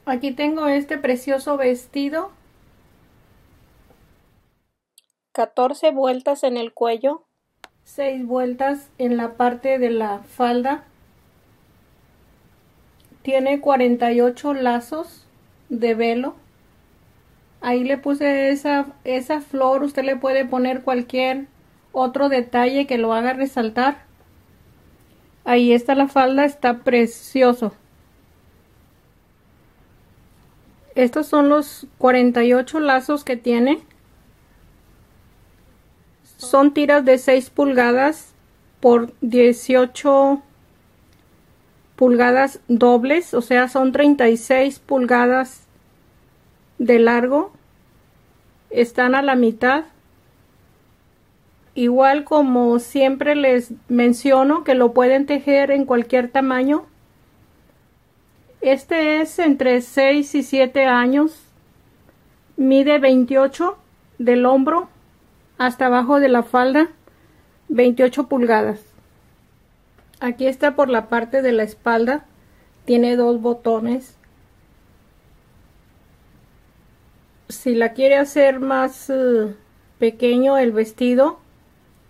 Aquí tengo este precioso vestido. 14 vueltas en el cuello, 6 vueltas en la parte de la falda. Tiene 48 lazos de velo. Ahí le puse esa flor. Usted le puede poner cualquier otro detalle que lo haga resaltar. Ahí está la falda, está precioso. Estos son los 48 lazos que tiene. Son tiras de 6 pulgadas por 18 pulgadas dobles, o sea, son 36 pulgadas de largo. Están a la mitad. Igual como siempre les menciono que lo pueden tejer en cualquier tamaño. Este es entre 6 y 7 años. Mide 28 del hombro hasta abajo de la falda, 28 pulgadas. Aquí está por la parte de la espalda. Tiene 2 botones. Si la quiere hacer más pequeño el vestido,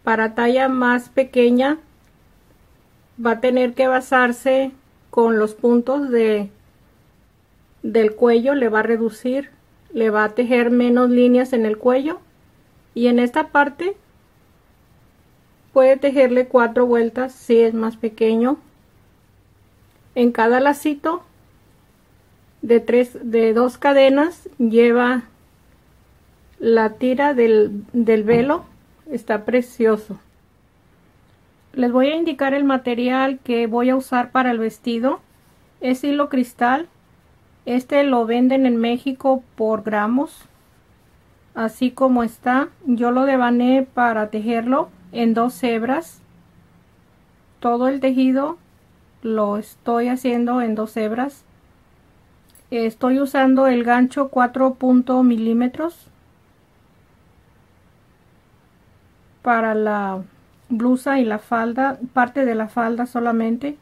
para talla más pequeña, va a tener que basarse con los puntos del cuello. Le va a reducir, le va a tejer menos líneas en el cuello, y en esta parte puede tejerle 4 vueltas si es más pequeño. En cada lacito de 2 cadenas lleva la tira del velo. Está precioso. Les voy a indicar el material que voy a usar para el vestido. Es hilo cristal. Este lo venden en México por gramos. Así como está, yo lo devané para tejerlo en 2 hebras. Todo el tejido lo estoy haciendo en 2 hebras. Estoy usando el gancho 4 milímetros para la blusa y la falda, parte de la falda solamente.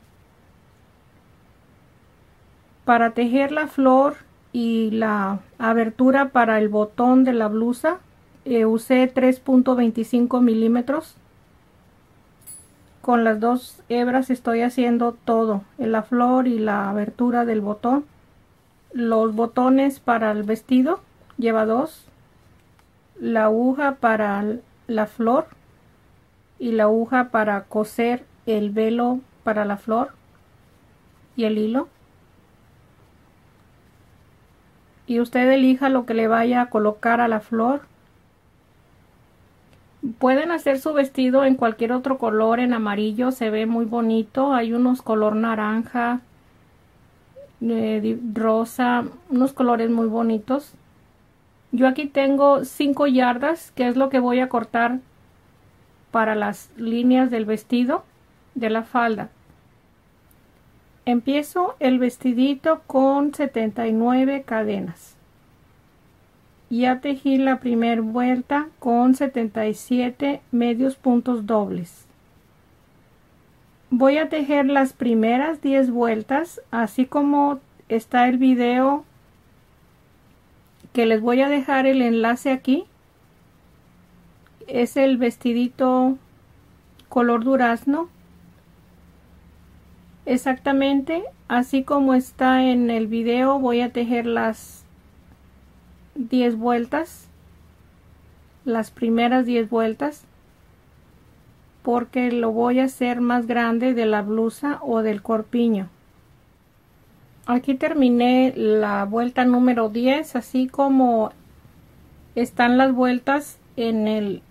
Para tejer la flor y la abertura para el botón de la blusa, usé 3.25 milímetros. Con las 2 hebras estoy haciendo todo, la flor y la abertura del botón. Los botones para el vestido lleva 2, la aguja para la flor y la aguja para coser el velo para la flor y el hilo. Y usted elija lo que le vaya a colocar a la flor. Pueden hacer su vestido en cualquier otro color, en amarillo, se ve muy bonito. Hay unos color naranja, rosa, unos colores muy bonitos. Yo aquí tengo 5 yardas, que es lo que voy a cortar para las líneas del vestido, de la falda. Empiezo el vestidito con 79 cadenas. Ya tejí la primera vuelta con 77 medios puntos dobles. Voy a tejer las primeras 10 vueltas, así como está el video, que les voy a dejar el enlace aquí. Es el vestidito color durazno, exactamente así como está en el video. Voy a tejer las 10 vueltas, las primeras 10 vueltas, porque lo voy a hacer más grande de la blusa o del corpiño. Aquí terminé la vuelta número 10, así como están las vueltas en el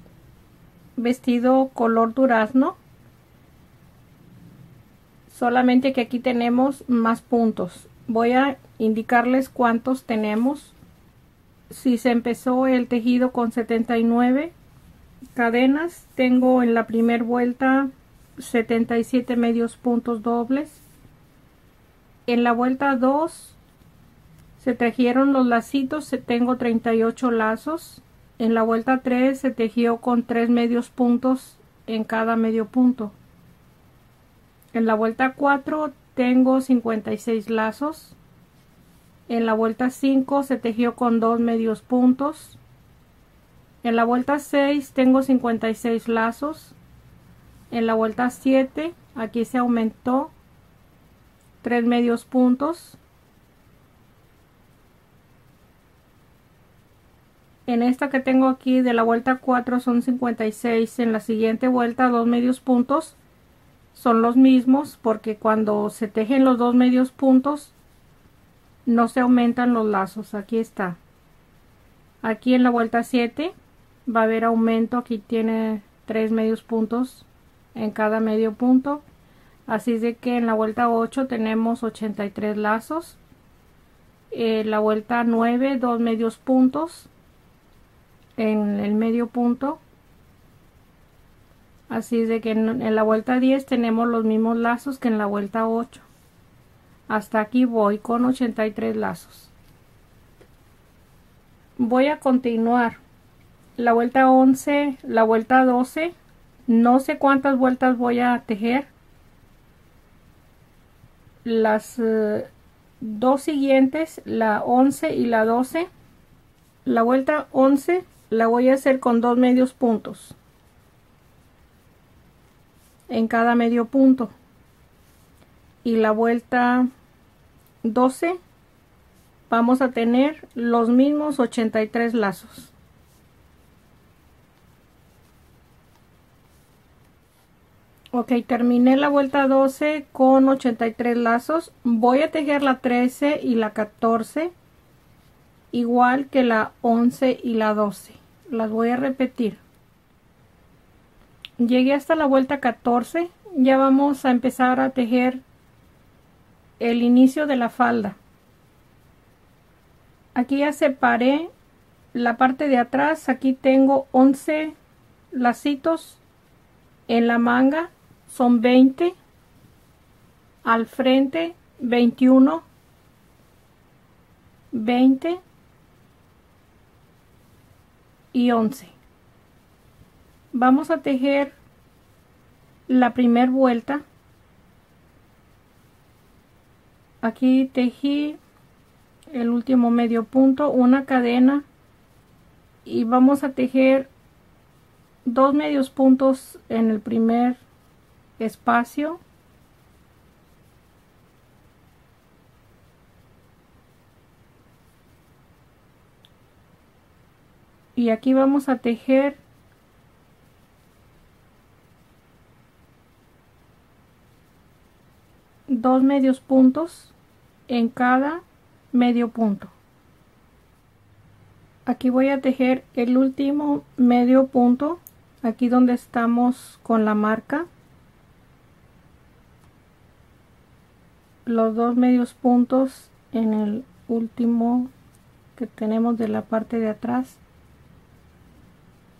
vestido color durazno, solamente que aquí tenemos más puntos. Voy a indicarles cuántos tenemos. Si se empezó el tejido con 79 cadenas, tengo en la primera vuelta 77 medios puntos dobles. En la vuelta 2 se tejieron los lacitos, tengo 38 lazos. En la vuelta 3 se tejió con 3 medios puntos en cada medio punto. En la vuelta 4 tengo 56 lazos. En la vuelta 5 se tejió con 2 medios puntos. En la vuelta 6 tengo 56 lazos. En la vuelta 7 aquí se aumentó 3 medios puntos. En esta que tengo aquí de la vuelta 4 son 56. En la siguiente vuelta 2 medios puntos son los mismos, porque cuando se tejen los 2 medios puntos no se aumentan los lazos. Aquí está. Aquí en la vuelta 7 va a haber aumento. Aquí tiene 3 medios puntos en cada medio punto. Así de que en la vuelta 8 tenemos 83 lazos. En la vuelta 9 2 medios puntos en el medio punto. Así de que en la vuelta 10 tenemos los mismos lazos que en la vuelta 8. Hasta aquí voy con 83 lazos. Voy a continuar la vuelta 11, la vuelta 12. No sé cuántas vueltas voy a tejer. Las dos siguientes, la 11 y la 12. La vuelta 11 la voy a hacer con 2 medios puntos en cada medio punto, y la vuelta 12 vamos a tener los mismos 83 lazos. Ok, terminé la vuelta 12 con 83 lazos. Voy a tejer la 13 y la 14 igual que la 11 y la 12. Las voy a repetir. Llegué hasta la vuelta 14. Ya vamos a empezar a tejer el inicio de la falda. Aquí ya separé la parte de atrás. Aquí tengo 11 lacitos. En la manga son 20. Al frente 21, 20 y 11. Vamos a tejer la primera vuelta. Aquí tejí el último medio punto, una cadena, y vamos a tejer 2 medios puntos en el primer espacio. Y aquí vamos a tejer 2 medios puntos en cada medio punto. Aquí voy a tejer el último medio punto, aquí donde estamos con la marca, los 2 medios puntos en el último que tenemos de la parte de atrás.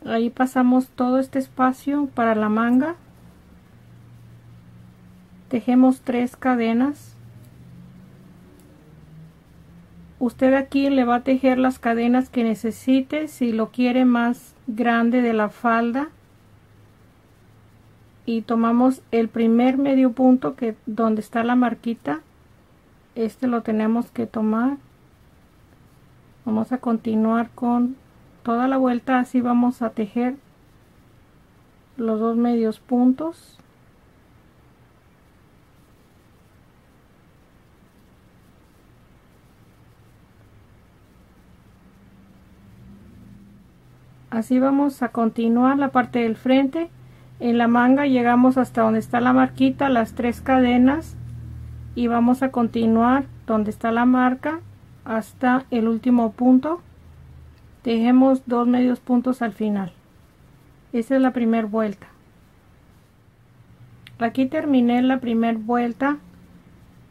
Ahí pasamos todo este espacio para la manga. Tejemos 3 cadenas. Usted aquí le va a tejer las cadenas que necesite, si lo quiere más grande de la falda. Y tomamos el primer medio punto, que donde está la marquita, este lo tenemos que tomar. Vamos a continuar con toda la vuelta, así vamos a tejer los 2 medios puntos. Así vamos a continuar la parte del frente. En la manga llegamos hasta donde está la marquita, las 3 cadenas, y vamos a continuar donde está la marca hasta el último punto. Tejemos 2 medios puntos al final. Esa es la primera vuelta. Aquí terminé la primera vuelta.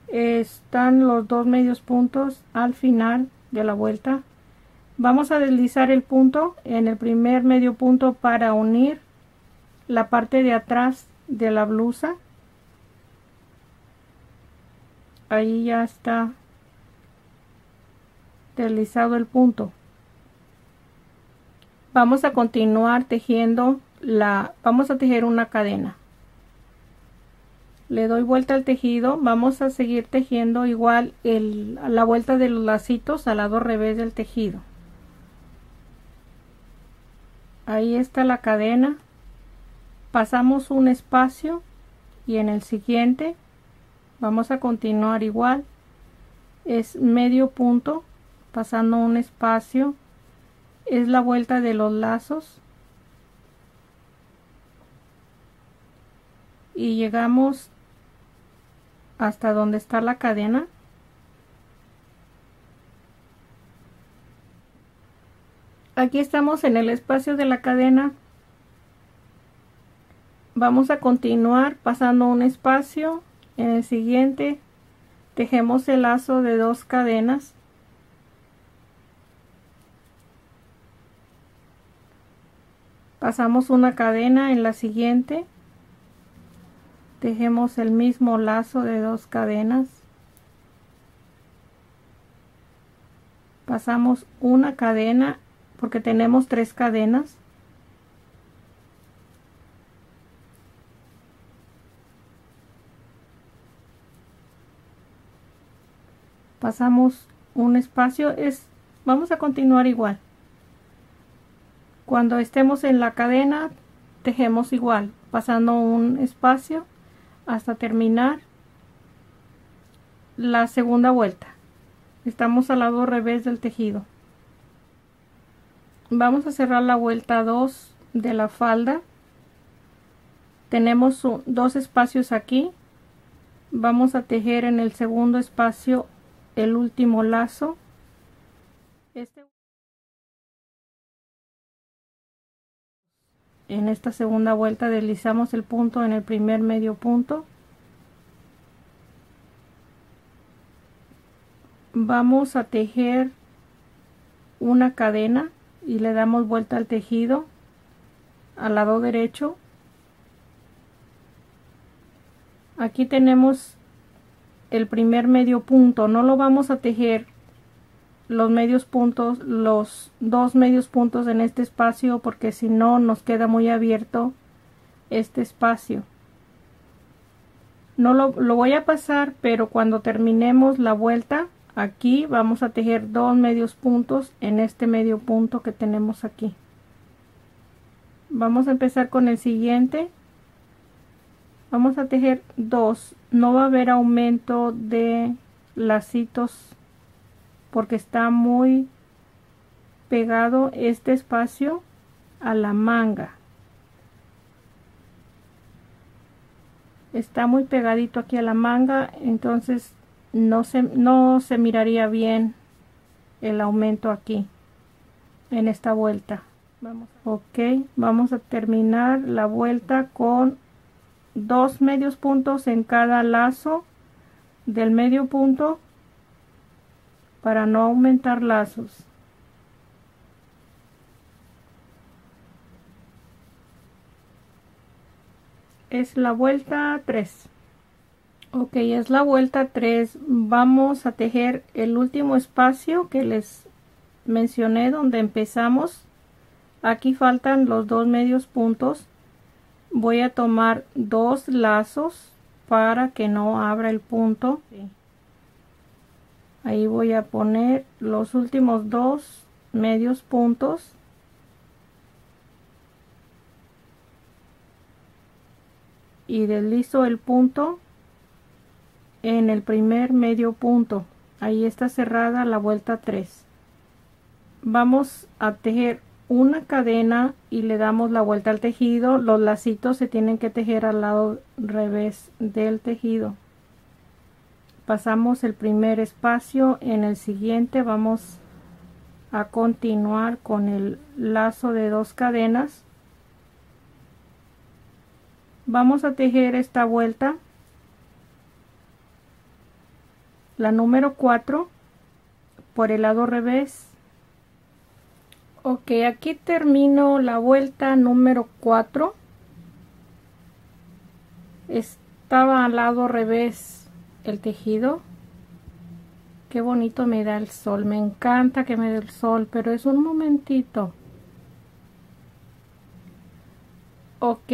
Están los 2 medios puntos al final de la vuelta. Vamos a deslizar el punto en el primer medio punto para unir la parte de atrás de la blusa. Ahí ya está deslizado el punto. Vamos a continuar tejiendo vamos a tejer una cadena. Le doy vuelta al tejido. Vamos a seguir tejiendo igual a la vuelta de los lacitos al lado revés del tejido. Ahí está la cadena. Pasamos un espacio y en el siguiente vamos a continuar igual. Es medio punto, pasando un espacio. Es la vuelta de los lazos. Y llegamos hasta donde está la cadena. Aquí estamos en el espacio de la cadena. Vamos a continuar pasando un espacio. En el siguiente tejemos el lazo de 2 cadenas. Pasamos una cadena en la siguiente. Tejemos el mismo lazo de 2 cadenas. Pasamos una cadena porque tenemos 3 cadenas. Pasamos un espacio. Vamos a continuar igual. Cuando estemos en la cadena, tejemos igual, pasando un espacio hasta terminar la segunda vuelta. Estamos al lado revés del tejido. Vamos a cerrar la vuelta 2 de la falda. Tenemos 2 espacios aquí. Vamos a tejer en el segundo espacio el último lazo. En esta segunda vuelta deslizamos el punto en el primer medio punto. Vamos a tejer una cadena y le damos vuelta al tejido al lado derecho. Aquí tenemos el primer medio punto. No lo vamos a tejer los medios puntos, los 2 medios puntos en este espacio, porque si no nos queda muy abierto este espacio. No lo voy a pasar, pero cuando terminemos la vuelta aquí vamos a tejer 2 medios puntos en este medio punto que tenemos aquí. Vamos a empezar con el siguiente. Vamos a tejer 2. No va a haber aumento de lacitos porque está muy pegado este espacio a la manga. Está muy pegadito aquí a la manga, entonces no se miraría bien el aumento aquí en esta vuelta. Vamos a terminar la vuelta con 2 medios puntos en cada lazo del medio punto para no aumentar lazos. Es la vuelta 3. Ok, es la vuelta 3. Vamos a tejer el último espacio que les mencioné donde empezamos. Aquí faltan los 2 medios puntos. Voy a tomar 2 lazos para que no abra el punto. Ahí voy a poner los últimos 2 medios puntos. Y deslizo el punto en el primer medio punto. Ahí está cerrada la vuelta 3. Vamos a tejer una cadena y le damos la vuelta al tejido. Los lacitos se tienen que tejer al lado revés del tejido. Pasamos el primer espacio. En el siguiente vamos a continuar con el lazo de 2 cadenas. Vamos a tejer esta vuelta, la número 4, por el lado revés. Ok, aquí termino la vuelta número 4. Estaba al lado revés el tejido. Qué bonito me da el sol, me encanta que me dé el sol, pero es un momentito. Ok,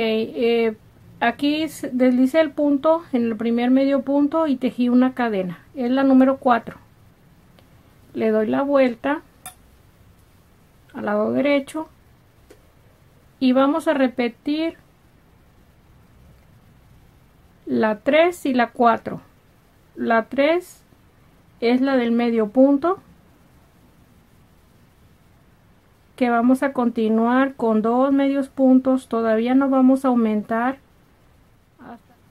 Aquí deslicé el punto en el primer medio punto y tejí una cadena, es la número 4. Le doy la vuelta al lado derecho y vamos a repetir la 3 y la 4. La 3 es la del medio punto, que vamos a continuar con 2 medios puntos, todavía no vamos a aumentar.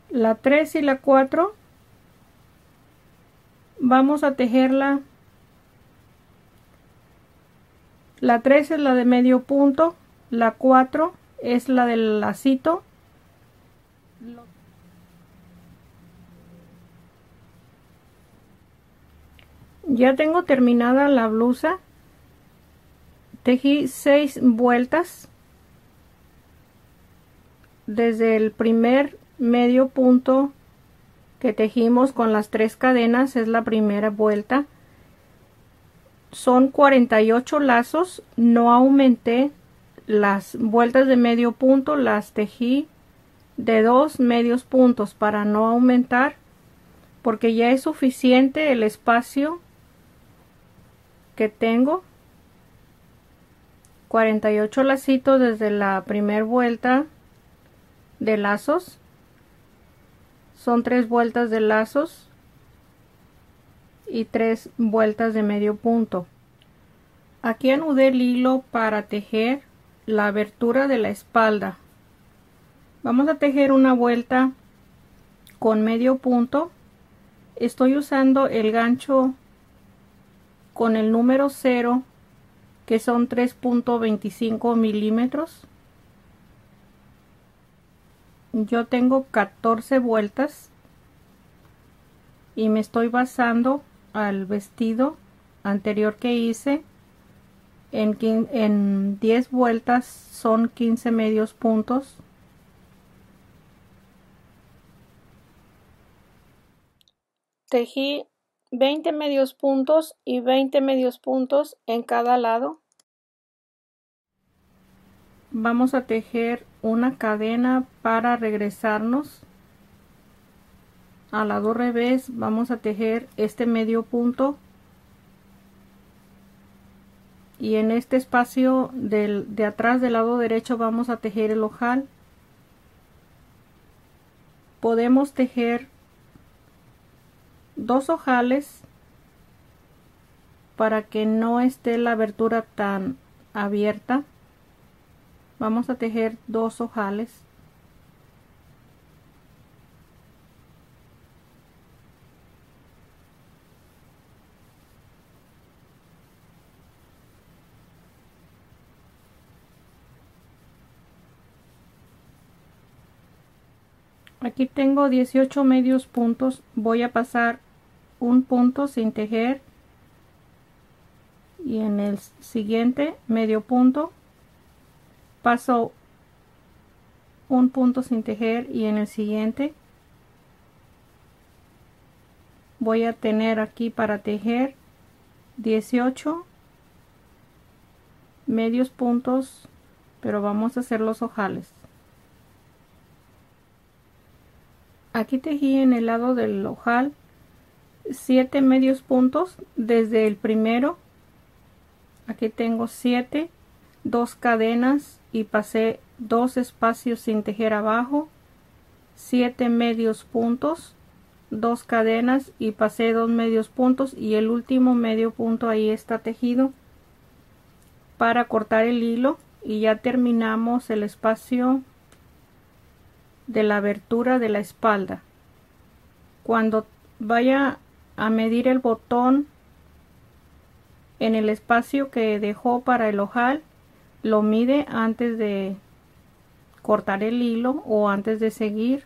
La 3 y la 4 vamos a tejerla. La 3 es la de medio punto, la 4 es la del lacito. Ya tengo terminada la blusa. Tejí 6 vueltas desde el primer medio punto que tejimos con las 3 cadenas, es la primera vuelta. Son 48 lazos, no aumenté las vueltas de medio punto, las tejí de 2 medios puntos para no aumentar, porque ya es suficiente el espacio que tengo. 48 lacitos desde la primera vuelta de lazos, son 3 vueltas de lazos y 3 vueltas de medio punto. Aquí anudé el hilo para tejer la abertura de la espalda. Vamos a tejer una vuelta con medio punto. Estoy usando el gancho con el número 0, que son 3.25 milímetros. Yo tengo 14 vueltas y me estoy basando al vestido anterior que hice. En 10 vueltas son 15 medios puntos. Tejí 20 medios puntos y 20 medios puntos en cada lado. Vamos a tejer una cadena para regresarnos al lado revés. Vamos a tejer este medio punto y en este espacio de atrás del lado derecho vamos a tejer el ojal. Podemos tejer 2 ojales para que no esté la abertura tan abierta. Vamos a tejer 2 ojales. Aquí tengo 18 medios puntos. Voy a pasar un punto sin tejer y en el siguiente medio punto paso un punto sin tejer y en el siguiente voy a tener aquí para tejer 18 medios puntos, pero vamos a hacer los ojales. Aquí tejí en el lado del ojal 7 medios puntos desde el primero. Aquí tengo 7, 2 cadenas y pasé 2 espacios sin tejer abajo, 7 medios puntos, 2 cadenas y pasé 2 medios puntos y el último medio punto ahí está tejido para cortar el hilo y ya terminamos el espacio de la abertura de la espalda. Cuando vaya a medir el botón en el espacio que dejó para el ojal, lo mide antes de cortar el hilo o antes de seguir.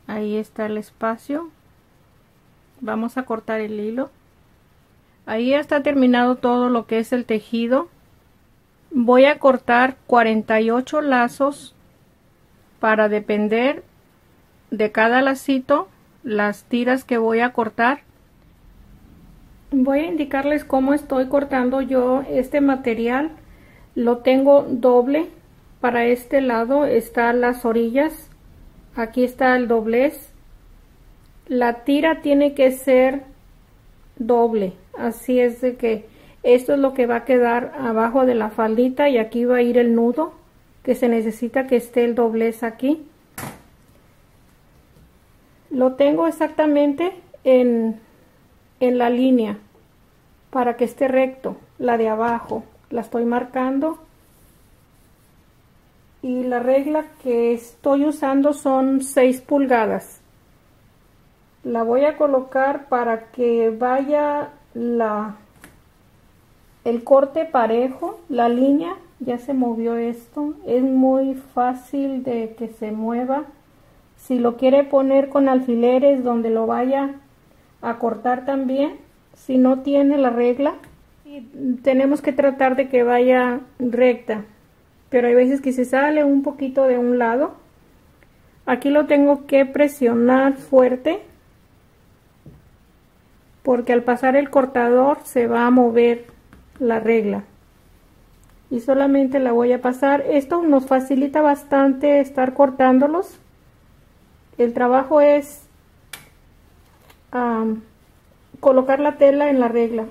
Ahí está el espacio. Vamos a cortar el hilo. Ahí ya está terminado todo lo que es el tejido. Voy a cortar 48 lazos para depender de cada lacito las tiras que voy a cortar. Voy a indicarles cómo estoy cortando yo este material. Lo tengo doble para este lado están las orillas, aquí está el doblez. La tira tiene que ser doble, así es de que esto es lo que va a quedar abajo de la faldita y aquí va a ir el nudo, que se necesita que esté el doblez aquí. Lo tengo exactamente en la línea para que esté recto. La de abajo la estoy marcando y la regla que estoy usando son 6 pulgadas. La voy a colocar para que vaya el corte parejo, la línea. Ya se movió esto, es muy fácil de que se mueva. Si lo quiere poner con alfileres donde lo vaya a cortar también, si no tiene la regla, tenemos que tratar de que vaya recta, pero hay veces que se sale un poquito de un lado. Aquí lo tengo que presionar fuerte porque al pasar el cortador se va a mover la regla y solamente la voy a pasar. Esto nos facilita bastante estar cortándolos. El trabajo es colocar la tela en la regla.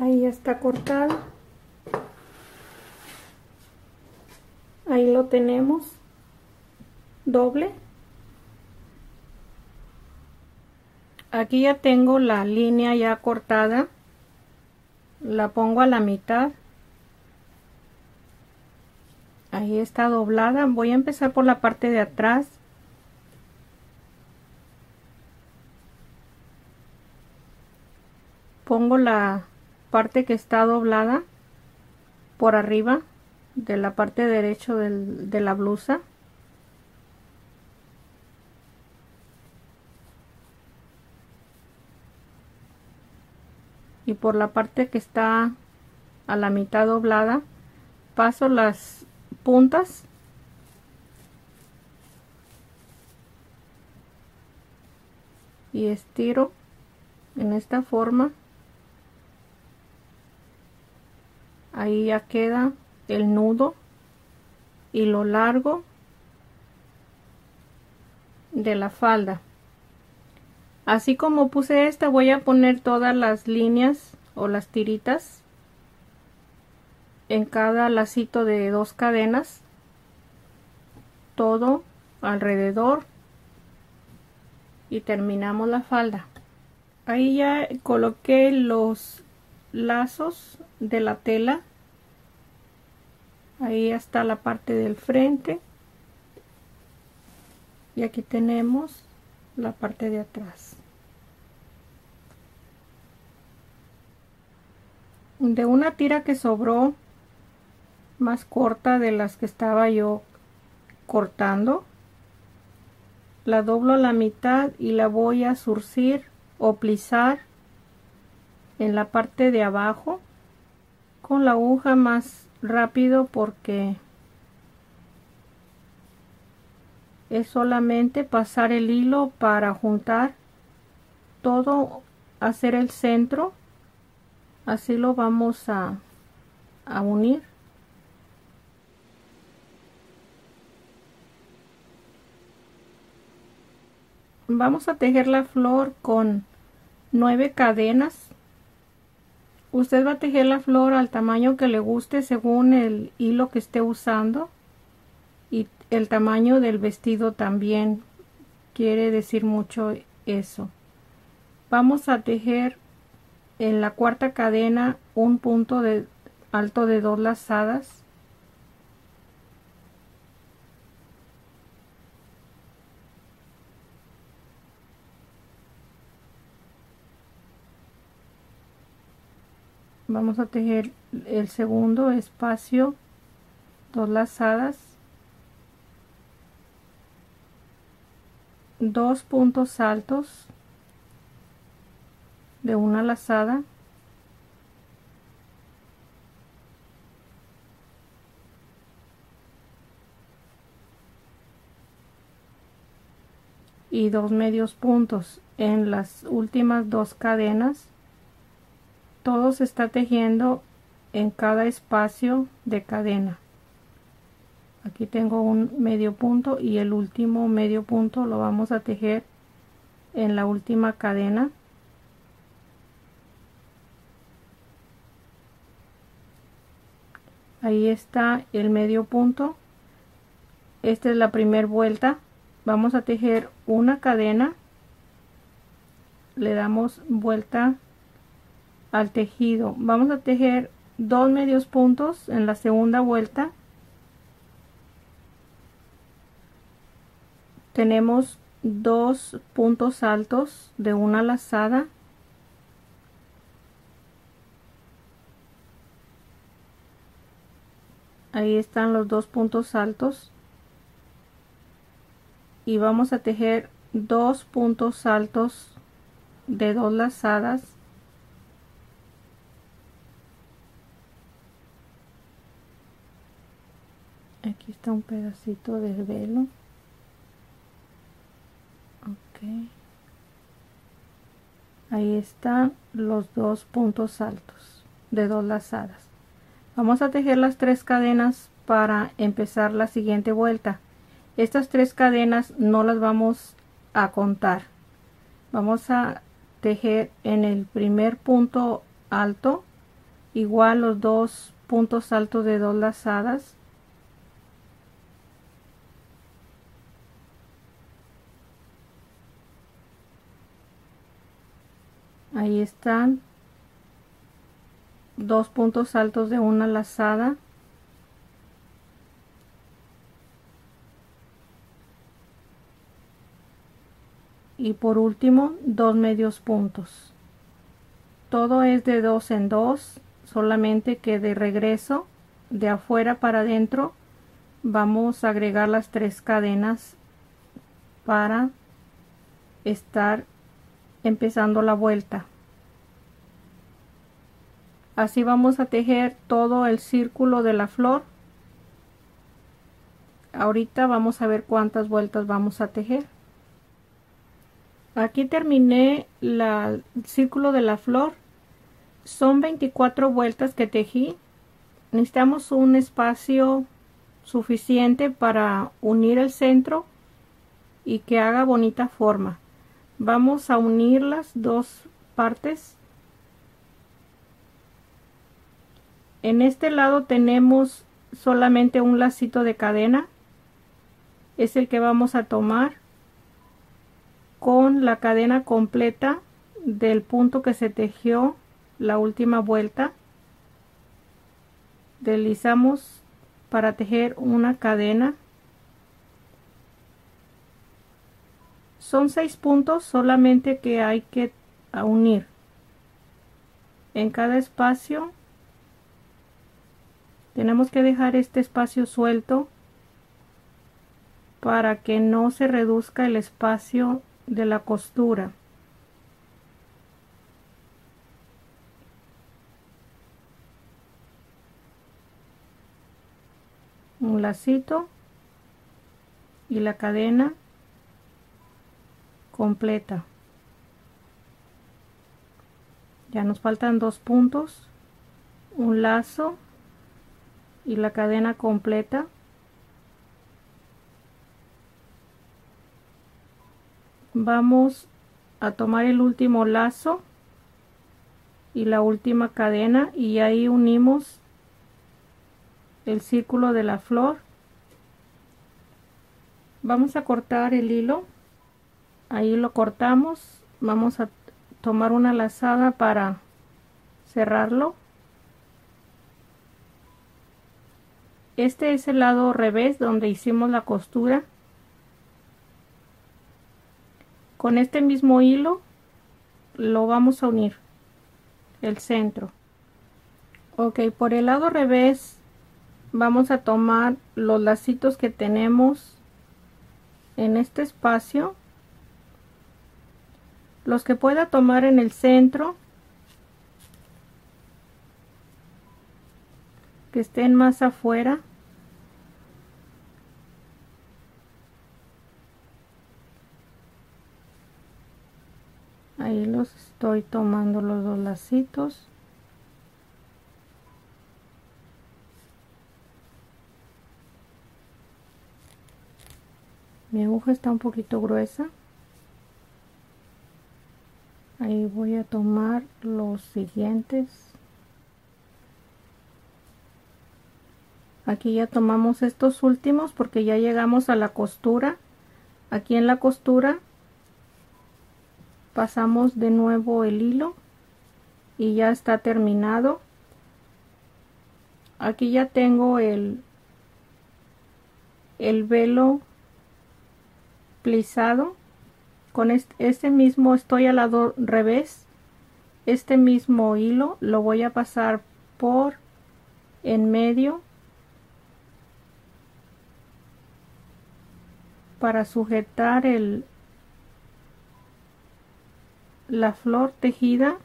Ahí ya está cortado. Ahí lo tenemos doble. Aquí ya tengo la línea ya cortada. La pongo a la mitad. Ahí está doblada. Voy a empezar por la parte de atrás. Pongo la parte que está doblada por arriba de la parte derecha de la blusa. Y por la parte que está a la mitad doblada paso las puntas y estiro en esta forma. Ahí ya queda el nudo y lo largo de la falda. Así como puse esta, voy a poner todas las líneas o las tiritas en cada lacito de 2 cadenas, todo alrededor, y terminamos la falda. Ahí ya coloqué los lazos de la tela. Ahí está la parte del frente y aquí tenemos la parte de atrás. De una tira que sobró más corta de las que estaba yo cortando, la doblo a la mitad y la voy a zurcir o plisar en la parte de abajo con la aguja más rápido, porque es solamente pasar el hilo para juntar todo, hacer el centro. Así lo vamos a unir. Vamos a tejer la flor con 9 cadenas. Usted va a tejer la flor al tamaño que le guste según el hilo que esté usando, y el tamaño del vestido también quiere decir mucho eso. Vamos a tejer en la cuarta cadena un punto de alto de 2 lazadas. Vamos a tejer el segundo espacio, 2 lazadas, 2 puntos altos de una lazada, y 2 medios puntos en las últimas 2 cadenas todo se está tejiendo en cada espacio de cadena. Aquí tengo un medio punto y el último medio punto lo vamos a tejer en la última cadena. Ahí está el medio punto. Esta es la primera vuelta. Vamos a tejer una cadena, le damos vuelta al tejido, vamos a tejer 2 medios puntos en la segunda vuelta. Tenemos 2 puntos altos de una lazada, ahí están los 2 puntos altos, y vamos a tejer 2 puntos altos de 2 lazadas. Aquí está un pedacito del velo. Ok, ahí están los 2 puntos altos de 2 lazadas. Vamos a tejer las 3 cadenas para empezar la siguiente vuelta. Estas 3 cadenas no las vamos a contar. Vamos a tejer en el primer punto alto igual los 2 puntos altos de 2 lazadas. Ahí están 2 puntos altos de una lazada. Y por último 2 medios puntos. Todo es de 2 en 2, solamente que de regreso de afuera para adentro vamos a agregar las 3 cadenas para estar empezando la vuelta. Así vamos a tejer todo el círculo de la flor. Ahorita vamos a ver cuántas vueltas vamos a tejer. Aquí terminé el círculo de la flor. Son 24 vueltas que tejí. Necesitamos un espacio suficiente para unir el centro y que haga bonita forma. Vamos a unir las 2 partes. En este lado tenemos solamente un lacito de cadena. Es el que vamos a tomar con la cadena completa del punto que se tejió la última vuelta. Deslizamos para tejer una cadena. Son 6 puntos solamente que hay que unir. En cada espacio tenemos que dejar este espacio suelto para que no se reduzca el espacio de la costura. Un lacito y la cadena completa. Ya nos faltan 2 puntos, un lazo y la cadena completa. Vamos a tomar el último lazo y la última cadena y ahí unimos el círculo de la flor. Vamos a cortar el hilo, ahí lo cortamos. Vamos a tomar una lazada para cerrarlo. Este es el lado revés donde hicimos la costura. Con este mismo hilo lo vamos a unir el centro. Ok, por el lado revés vamos a tomar los lacitos que tenemos en este espacio, los que pueda tomar en el centro, que estén más afuera. Ahí los estoy tomando los 2 lacitos Mi aguja está un poquito gruesa. Ahí voy a tomar los siguientes. Aquí ya tomamos estos últimos porque ya llegamos a la costura. Aquí en la costura pasamos de nuevo el hilo y ya está terminado. Aquí ya tengo el velo plisado. Con este mismo estoy al lado revés. Este mismo hilo lo voy a pasar por en medio para sujetar la flor tejida.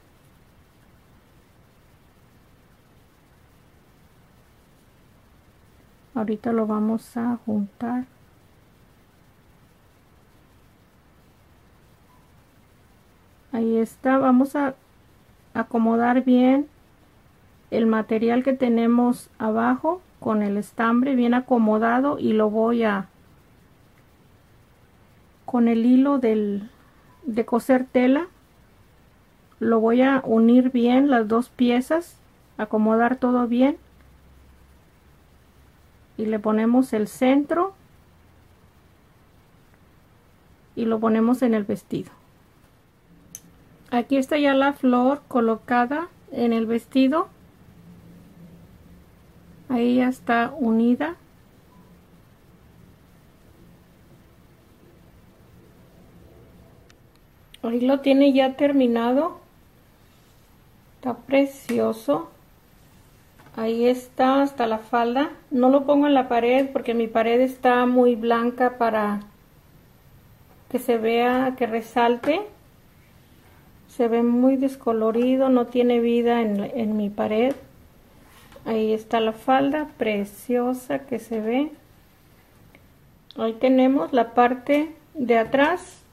Ahorita lo vamos a juntar. Ahí está. Vamos a acomodar bien el material que tenemos abajo con el estambre bien acomodado, y lo voy a, con el hilo de coser tela, lo voy a unir bien las dos piezas, acomodar todo bien, y le ponemos el centro y lo ponemos en el vestido. Aquí está ya la flor colocada en el vestido. Ahí ya está unida. Ahí lo tiene ya terminado. Está precioso. Ahí está hasta la falda. No lo pongo en la pared porque mi pared está muy blanca para que se vea, que resalte. Se ve muy descolorido, no tiene vida en mi pared. Ahí está la falda preciosa que se ve. Ahí tenemos la parte de atrás.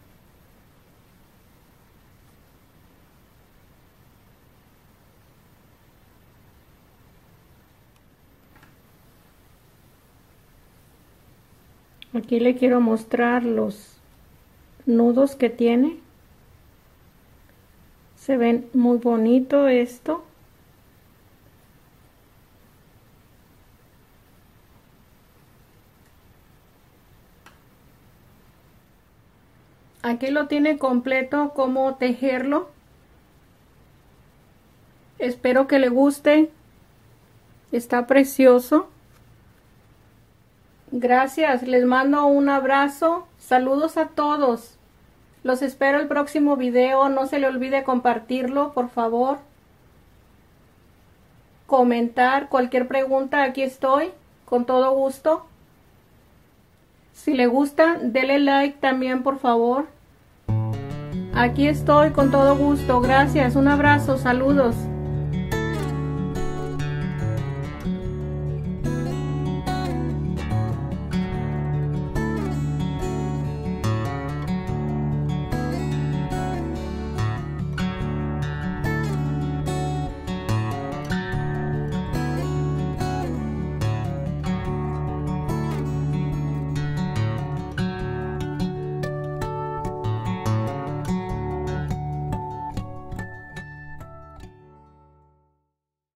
Aquí le quiero mostrar los nudos que tiene. Se ven muy bonito esto. Aquí lo tiene completo cómo tejerlo. Espero que le guste. Está precioso. Gracias, les mando un abrazo. Saludos a todos. Los espero el próximo video. No se le olvide compartirlo, por favor. Comentar cualquier pregunta, aquí estoy, con todo gusto. Si le gusta, dele like también, por favor. Aquí estoy con todo gusto. Gracias, un abrazo, saludos.